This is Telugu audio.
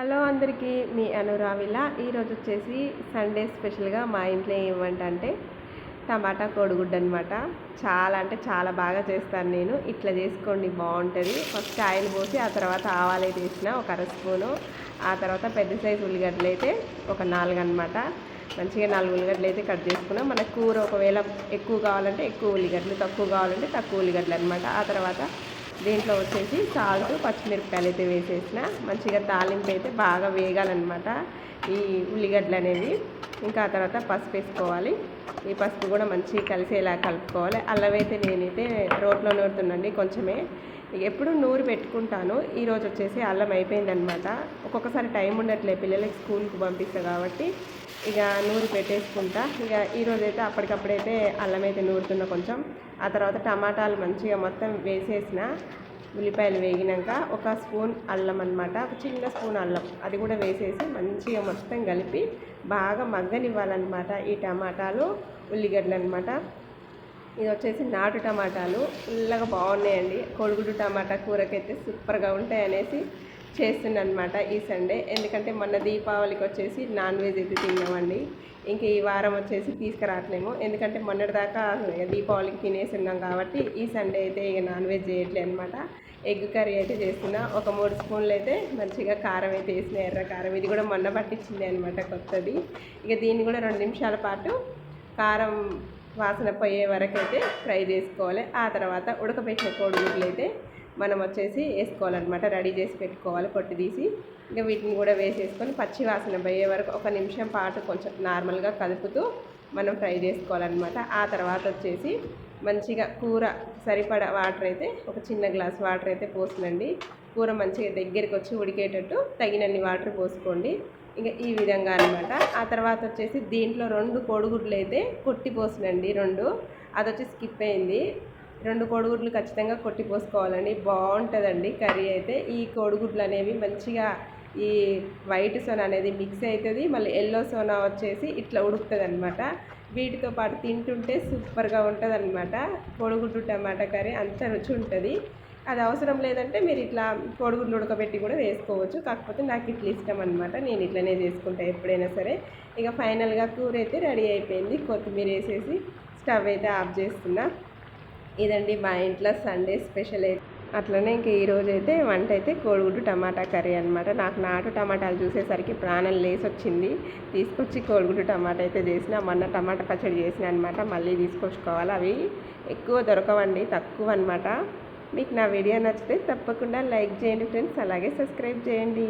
హలో అందరికీ, మీ అనురావిల. ఈరోజు వచ్చేసి సండే స్పెషల్గా మా ఇంట్లో ఏమంటే టమాటా కోడిగుడ్డు అనమాట. చాలా అంటే చాలా బాగా చేస్తాను నేను. ఇట్లా చేసుకోండి, బాగుంటుంది. ఫస్ట్ ఆయిల్ పోసి ఆ తర్వాత ఆవాలు అయితే వేసిన ఒక అర స్పూను. ఆ తర్వాత పెద్ద సైజు ఉల్లిగడ్డలు అయితే ఒక 4 అనమాట. మంచిగా 4 ఉల్లిగడ్డలు అయితే కట్ చేసుకున్నాం. మనకు కూర ఒకవేళ ఎక్కువ కావాలంటే ఎక్కువ ఉల్లిగడ్డలు, తక్కువ కావాలంటే తక్కువ ఉల్లిగడ్డలు అనమాట. ఆ తర్వాత దీంట్లో వచ్చేసి సాల్ట్, పచ్చిమిరపకాయలు అయితే వేసేసిన. మంచిగా తాలింపు అయితే బాగా వేగాలన్నమాట ఈ ఉల్లిగడ్డలు అనేవి. ఇంకా ఆ తర్వాత పసుపు వేసుకోవాలి. ఈ పసుపు కూడా మంచిగా కలిసేలా కలుపుకోవాలి. అల్లం అయితే నేనైతే రోట్లో నూరుతున్నాండి కొంచెమే. ఎప్పుడు నూరు పెట్టుకుంటాను. ఈరోజు వచ్చేసి అల్లం అయిపోయిందనమాట. ఒక్కొక్కసారి టైం ఉండట్లేదు, పిల్లలకి స్కూల్కి పంపిస్తాను కాబట్టి ఇక నూరు పెట్టేసుకుంటా. ఇక ఈరోజైతే అప్పటికప్పుడైతే అల్లం అయితే నూరుతున్నా కొంచెం. ఆ తర్వాత టమాటాలు మంచిగా మొత్తం వేసేసిన. ఉల్లిపాయలు వేగినాక ఒక స్పూన్ అల్లం అనమాట, ఒక చిన్న స్పూన్ అల్లం అది కూడా వేసేసి మంచిగా మొత్తం కలిపి బాగా మగ్గనివ్వాలన్నమాట ఈ టమాటాలు ఉల్లిగడ్డలు అనమాట. ఇది వచ్చేసి నాటు టమాటాలు, పుల్లగా బాగున్నాయండి. కోడిగుడ్డు టమాటా కూరకైతే సూపర్గా ఉంటాయి అనేసి చేస్తున్నాను అనమాట ఈ సండే. ఎందుకంటే మొన్న దీపావళికి వచ్చేసి నాన్ వెజ్ అయితే తిన్నామండి. ఇంక ఈ వారం వచ్చేసి తీసుకురావట్లేము, ఎందుకంటే మొన్నటిదాకా దీపావళికి తినేసి ఉన్నాం కాబట్టి ఈ సండే అయితే ఇక నాన్ వెజ్ చేయట్లేదు అనమాట. ఎగ్ కర్రీ అయితే చేస్తున్నా. ఒక 3 స్పూన్లు అయితే మంచిగా కారం అయితే వేసిన, ఎర్ర కారం. ఇది కూడా మొన్న పట్టించింది అనమాట, కొత్తది. ఇక దీన్ని కూడా 2 నిమిషాల పాటు కారం వాసన పోయే వరకు అయితే ఫ్రై చేసుకోవాలి. ఆ తర్వాత ఉడకబెట్టిన కోడిగుడ్లు అయితే మనం వచ్చేసి వేసుకోవాలన్నమాట. రెడీ చేసి పెట్టుకోవాలి పొట్టు తీసి. ఇంకా వీటిని కూడా వేసేసుకొని పచ్చి వాసన పోయే వరకు 1 నిమిషం పాటు కొంచెం నార్మల్గా కలుపుతూ మనం ఫ్రై చేసుకోవాలన్నమాట. ఆ తర్వాత వచ్చేసి మంచిగా కూర సరిపడా వాటర్ అయితే ఒక చిన్న గ్లాస్ వాటర్ అయితే పోసినండి. కూర మంచిగా దగ్గరికి వచ్చి ఉడికేటట్టు తగినన్ని వాటర్ పోసుకోండి. ఇంకా ఈ విధంగా అనమాట. ఆ తర్వాత వచ్చేసి దీంట్లో 2 కోడిగుడ్లు అయితే కొట్టి పోసినండి. 2 అది వచ్చి స్కిప్ అయింది. 2 కోడిగుడ్లు ఖచ్చితంగా కొట్టి పోసుకోవాలండి, బాగుంటుందండి కర్రీ అయితే. ఈ కోడిగుడ్లు అనేవి మంచిగా ఈ వైట్ సోనా అనేది మిక్స్ అవుతుంది, మళ్ళీ ఎల్లో సోనా వచ్చేసి ఇట్లా ఉడుకుతుంది అనమాట. వీటితో పాటు తింటుంటే సూపర్గా ఉంటుంది అనమాట. కోడిగుడ్డు టమాటా కర్రీ అంత రుచి ఉంటుంది. అది అవసరం లేదంటే మీరు ఇట్లా కోడిగుడ్లు ఉడకబెట్టి కూడా వేసుకోవచ్చు. కాకపోతే నాకు ఇట్లా ఇష్టం అనమాట, నేను ఇట్లనే చేసుకుంటాను ఎప్పుడైనా సరే. ఇక ఫైనల్గా కూర అయితే రెడీ అయిపోయింది. కొత్తిమీర వేసేసి స్టవ్ అయితే ఆఫ్ చేస్తున్నా. ఇదండి మా ఇంట్లో సండే స్పెషల్ అయితే. అట్లనే ఇంక ఈరోజు అయితే వంట అయితే కోడిగుడ్డు టమాటా కర్రీ అనమాట. నాకు నాటు టమాటాలు చూసేసరికి ప్రాణం లేసి వచ్చింది. తీసుకొచ్చి కోడిగుడ్డు టమాటా అయితే చేసిన. మొన్న టమాటా పచ్చడి చేసిన అనమాట, మళ్ళీ తీసుకొచ్చుకోవాలి. అవి ఎక్కువ దొరకవండి, తక్కువ అనమాట. మీకు నా వీడియో నచ్చితే తప్పకుండా లైక్ చేయండి ఫ్రెండ్స్, అలాగే సబ్స్క్రైబ్ చేయండి.